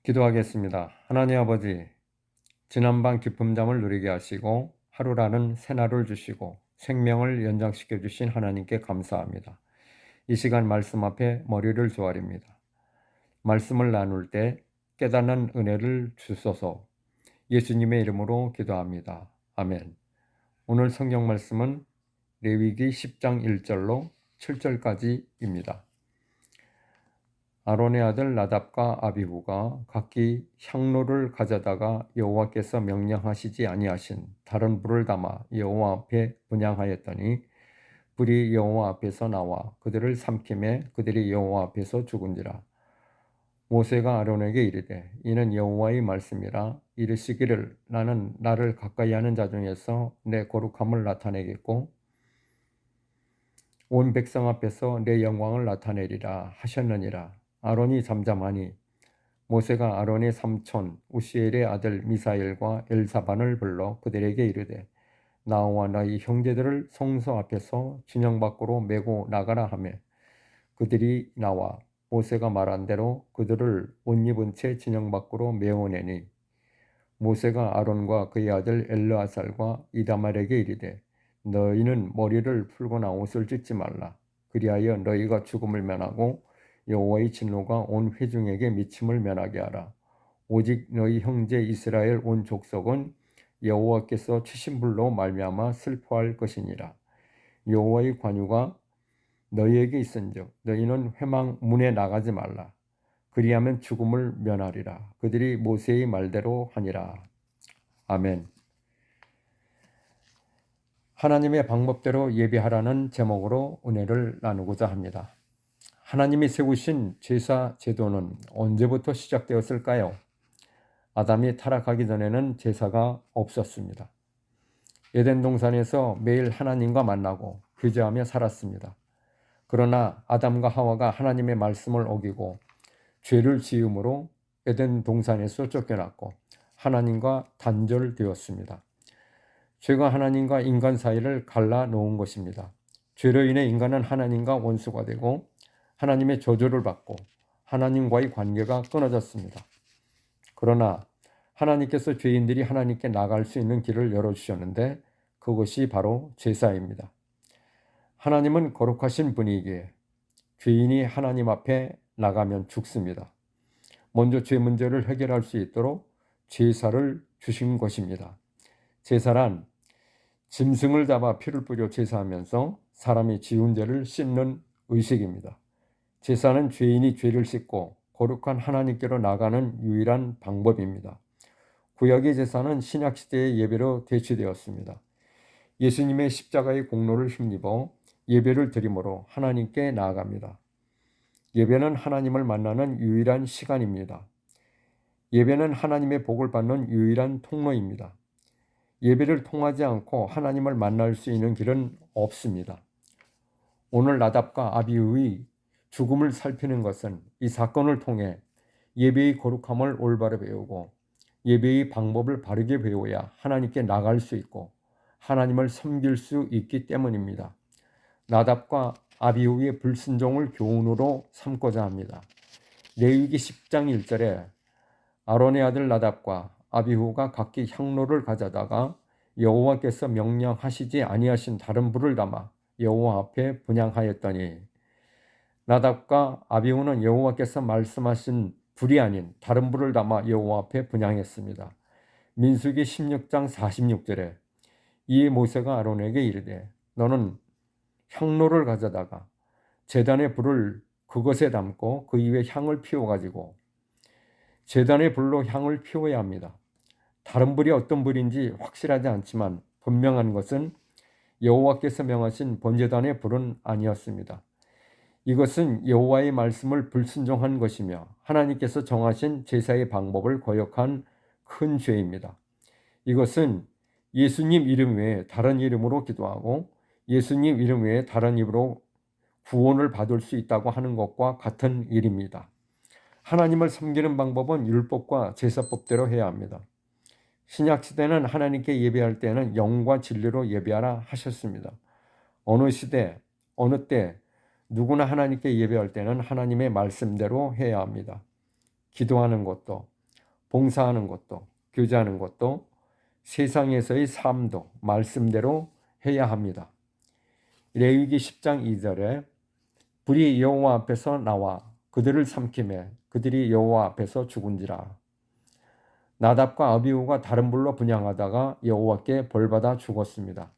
기도하겠습니다. 하나님 아버지, 지난밤 깊은 잠을 누리게 하시고 하루라는 새날을 주시고 생명을 연장시켜 주신 하나님께 감사합니다. 이 시간 말씀 앞에 머리를 조아립니다. 말씀을 나눌 때 깨닫는 은혜를 주소서. 예수님의 이름으로 기도합니다. 아멘. 오늘 성경 말씀은 레위기 10장 1절로 7절까지입니다. 아론의 아들 나답과 아비후가 각기 향로를 가져다가 여호와께서 명령하시지 아니하신 다른 불을 담아 여호와 앞에 분향하였더니 불이 여호와 앞에서 나와 그들을 삼키매 그들이 여호와 앞에서 죽은지라. 모세가 아론에게 이르되 이는 여호와의 말씀이라. 이르시기를 나는 나를 가까이 하는 자 중에서 내 거룩함을 나타내겠고 온 백성 앞에서 내 영광을 나타내리라 하셨느니라. 아론이 잠잠하니 모세가 아론의 삼촌 우시엘의 아들 미사엘과 엘사반을 불러 그들에게 이르되 나와 너희 형제들을 성소 앞에서 진영 밖으로 메고 나가라 하며 그들이 나와 모세가 말한 대로 그들을 옷 입은 채 진영 밖으로 메어내니 모세가 아론과 그의 아들 엘르아살과 이다말에게 이르되 너희는 머리를 풀거나 옷을 찢지 말라. 그리하여 너희가 죽음을 면하고 여호와의 진노가 온 회중에게 미침을 면하게 하라. 오직 너희 형제 이스라엘 온 족속은 여호와께서 치신 불로 말미암아 슬퍼할 것이니라. 여호와의 관유가 너희에게 있은즉 너희는 회막 문에 나가지 말라. 그리하면 죽음을 면하리라. 그들이 모세의 말대로 하니라. 아멘. 하나님의 방법대로 예배하라는 제목으로 은혜를 나누고자 합니다. 하나님이 세우신 제사 제도는 언제부터 시작되었을까요? 아담이 타락하기 전에는 제사가 없었습니다. 에덴 동산에서 매일 하나님과 만나고 교제하며 살았습니다. 그러나 아담과 하와가 하나님의 말씀을 어기고 죄를 지음으로 에덴 동산에서 쫓겨났고 하나님과 단절되었습니다. 죄가 하나님과 인간 사이를 갈라놓은 것입니다. 죄로 인해 인간은 하나님과 원수가 되고 하나님의 저주를 받고 하나님과의 관계가 끊어졌습니다. 그러나 하나님께서 죄인들이 하나님께 나갈 수 있는 길을 열어주셨는데 그것이 바로 제사입니다. 하나님은 거룩하신 분이기에 죄인이 하나님 앞에 나가면 죽습니다. 먼저 죄 문제를 해결할 수 있도록 제사를 주신 것입니다. 제사란 짐승을 잡아 피를 뿌려 제사하면서 사람이 지은 죄를 씻는 의식입니다. 제사는 죄인이 죄를 씻고 거룩한 하나님께로 나가는 유일한 방법입니다. 구약의 제사는 신약시대의 예배로 대체되었습니다. 예수님의 십자가의 공로를 힘입어 예배를 드림으로 하나님께 나아갑니다. 예배는 하나님을 만나는 유일한 시간입니다. 예배는 하나님의 복을 받는 유일한 통로입니다. 예배를 통하지 않고 하나님을 만날 수 있는 길은 없습니다. 오늘 나답과 아비후의 죽음을 살피는 것은 이 사건을 통해 예배의 거룩함을 올바로 배우고 예배의 방법을 바르게 배워야 하나님께 나갈 수 있고 하나님을 섬길 수 있기 때문입니다. 나답과 아비후의 불순종을 교훈으로 삼고자 합니다. 레위기 10장 1절에 아론의 아들 나답과 아비후가 각기 향로를 가져다가 여호와께서 명령하시지 아니하신 다른 불을 담아 여호와 앞에 분향하였더니 나답과 아비후는 여호와께서 말씀하신 불이 아닌 다른 불을 담아 여호와 앞에 분향했습니다. 민수기 16장 46절에 이에 모세가 아론에게 이르되 너는 향로를 가져다가 제단의 불을 그것에 담고 그 위에 향을 피워가지고 제단의 불로 향을 피워야 합니다. 다른 불이 어떤 불인지 확실하지 않지만 분명한 것은 여호와께서 명하신 번제단의 불은 아니었습니다. 이것은 여호와의 말씀을 불순종한 것이며 하나님께서 정하신 제사의 방법을 거역한 큰 죄입니다. 이것은 예수님 이름 외에 다른 이름으로 기도하고 예수님 이름 외에 다른 이름으로 구원을 받을 수 있다고 하는 것과 같은 일입니다. 하나님을 섬기는 방법은 율법과 제사법대로 해야 합니다. 신약시대는 하나님께 예배할 때는 영과 진리로 예배하라 하셨습니다. 어느 시대, 어느 때 누구나 하나님께 예배할 때는 하나님의 말씀대로 해야 합니다. 기도하는 것도 봉사하는 것도, 교제하는 것도, 세상에서의 삶도 말씀대로 해야 합니다. 레위기 10장 2절에 불이 여호와 앞에서 나와 그들을 삼키매 그들이 여호와 앞에서 죽은지라. 나답과 아비후가 다른 불로 분향하다가 여호와께 벌받아 죽었습니다.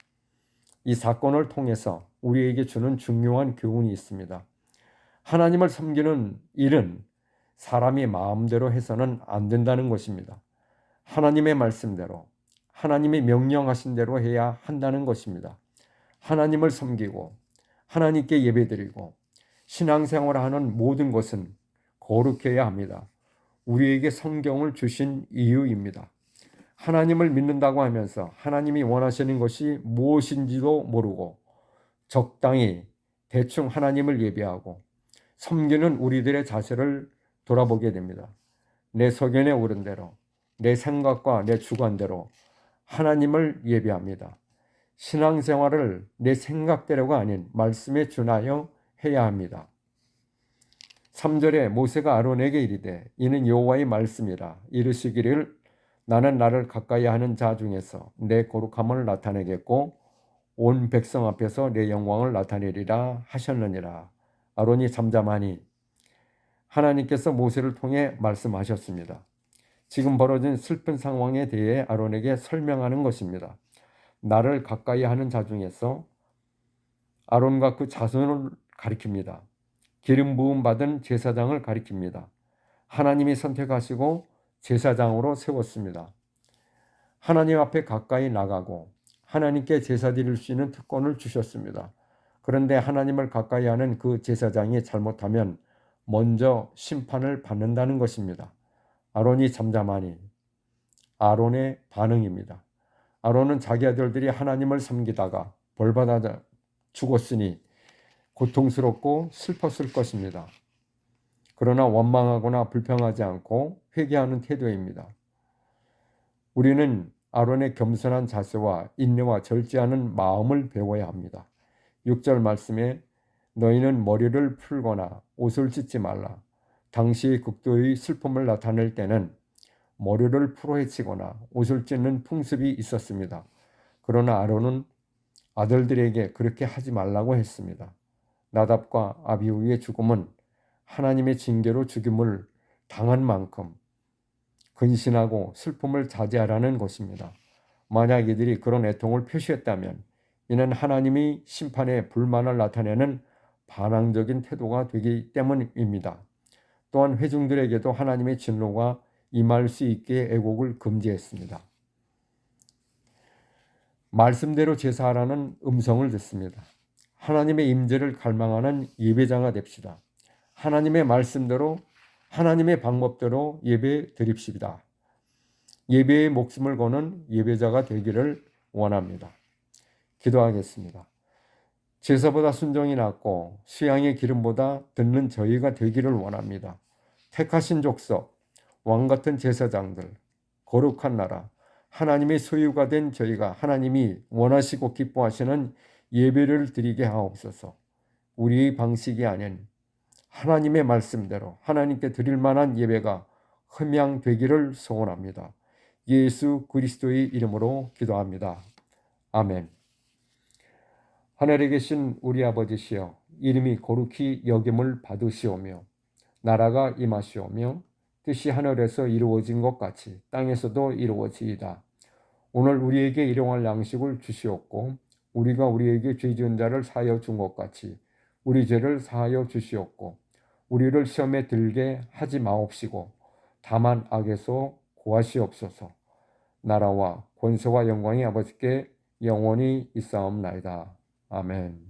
이 사건을 통해서 우리에게 주는 중요한 교훈이 있습니다. 하나님을 섬기는 일은 사람이 마음대로 해서는 안 된다는 것입니다. 하나님의 말씀대로, 하나님이 명령하신 대로 해야 한다는 것입니다. 하나님을 섬기고 하나님께 예배드리고 신앙생활을 하는 모든 것은 거룩해야 합니다. 우리에게 성경을 주신 이유입니다. 하나님을 믿는다고 하면서 하나님이 원하시는 것이 무엇인지도 모르고 적당히 대충 하나님을 예배하고 섬기는 우리들의 자세를 돌아보게 됩니다. 내 소견에 오른 대로, 내 생각과 내 주관대로 하나님을 예배합니다. 신앙생활을 내 생각대로가 아닌 말씀에 준하여 해야 합니다. 3절에 모세가 아론에게 이르되 이는 여호와의 말씀이라 이르시기를 나는 나를 가까이 하는 자 중에서 내 거룩함을 나타내겠고 온 백성 앞에서 내 영광을 나타내리라 하셨느니라. 아론이 잠잠하니 하나님께서 모세를 통해 말씀하셨습니다. 지금 벌어진 슬픈 상황에 대해 아론에게 설명하는 것입니다. 나를 가까이 하는 자 중에서 아론과 그 자손을 가리킵니다. 기름 부음 받은 제사장을 가리킵니다. 하나님이 선택하시고 제사장으로 세웠습니다. 하나님 앞에 가까이 나가고 하나님께 제사 드릴 수 있는 특권을 주셨습니다. 그런데 하나님을 가까이 하는 그 제사장이 잘못하면 먼저 심판을 받는다는 것입니다. 아론이 잠잠하니 아론의 반응입니다. 아론은 자기 아들들이 하나님을 섬기다가 벌받아 죽었으니 고통스럽고 슬펐을 것입니다. 그러나 원망하거나 불평하지 않고 회개하는 태도입니다. 우리는 아론의 겸손한 자세와 인내와 절제하는 마음을 배워야 합니다. 6절 말씀에 너희는 머리를 풀거나 옷을 찢지 말라. 당시의 극도의 슬픔을 나타낼 때는 머리를 풀어헤치거나 옷을 찢는 풍습이 있었습니다. 그러나 아론은 아들들에게 그렇게 하지 말라고 했습니다. 나답과 아비후의 죽음은 하나님의 징계로 죽임을 당한 만큼 근신하고 슬픔을 자제하라는 것입니다. 만약 이들이 그런 애통을 표시했다면 이는 하나님이 심판에 불만을 나타내는 반항적인 태도가 되기 때문입니다. 또한 회중들에게도 하나님의 진노가 임할 수 있게 애곡을 금지했습니다. 말씀대로 제사하라는 음성을 듣습니다. 하나님의 임재를 갈망하는 예배자가 됩시다. 하나님의 말씀대로 하나님의 방법대로 예배 드립시다. 예배에 목숨을 거는 예배자가 되기를 원합니다. 기도하겠습니다. 제사보다 순종이 낫고 수양의 기름보다 듣는 저희가 되기를 원합니다. 택하신 족속, 왕같은 제사장들, 거룩한 나라, 하나님의 소유가 된 저희가 하나님이 원하시고 기뻐하시는 예배를 드리게 하옵소서. 우리의 방식이 아닌 하나님의 말씀대로 하나님께 드릴 만한 예배가 흠양되기를 소원합니다. 예수 그리스도의 이름으로 기도합니다. 아멘. 하늘에 계신 우리 아버지시여, 이름이 거룩히 여김을 받으시오며 나라가 임하시오며 뜻이 하늘에서 이루어진 것 같이 땅에서도 이루어지이다. 오늘 우리에게 일용할 양식을 주시옵고 우리가 우리에게 죄 지은 자를 사하여 준 것 같이 우리 죄를 사하여 주시옵고 우리를 시험에 들게 하지 마옵시고 다만 악에서 구하시옵소서. 나라와 권세와 영광이 아버지께 영원히 있사옵나이다. 아멘.